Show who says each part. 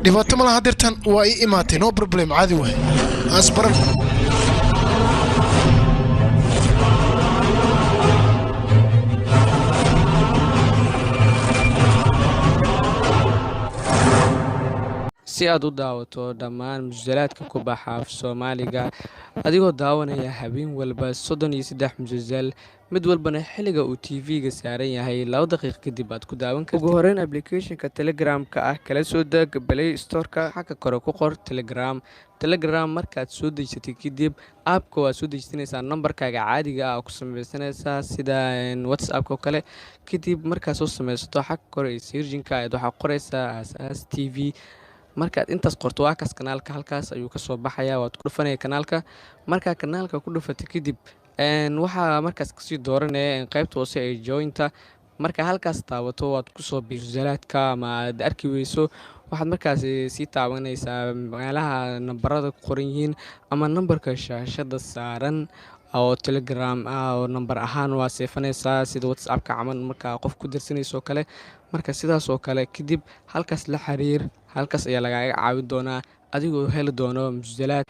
Speaker 1: dhibaato ma laha dirtan waa ii imaatay no problem caadi waay asbaran
Speaker 2: si aad u daawato dhammaan musalsalaadka ku baxa af Soomaaliga adigoo daawanaya habeen walba 33 musalsal mid walbana xilliga uu TV-ga saaran yahay 2 daqiiqo kadib aad ku daawan kartid. Ugu horreyn application-ka Telegram-ka ah kala soo deg Play Store-ka xagga kore ku qor Telegram markaad soo dejisato kadib app-ka waa soo dejisanaysaa nambarkaaga caadiga ah ku samaysanaysaa sida WhatsApp-ka oo kale kadib markaad soo samaysato xagga kore searching-ka aad waxaad qoraysaa Asaas TV markaad intaas qorto waa kaas kanaalka halkaas ayuu ka soo baxayaa waad ku dhufanaya kanaalka markaa kanaalka ku dhufato kadib waxaa markaas kasii dooranaya qaybta hoose ee jointa marka halkaas taabato waad kusoo musalsalaadka ama aad arki weyso waxaad markaas sii taabanaysaa meelaha nambarada ku qoran yihiin ama nambarka shaashada saaran oo Telegram ah oo nambar ahaan waa seefanaysaa sida WhatsApp-ka camal markaa qof ku dirsanayso kale marka sidaas oo kale kadib halkaas la xiriir halkaas ayaa lagaaga caawin doonaa adigoo heli doono musalsalaad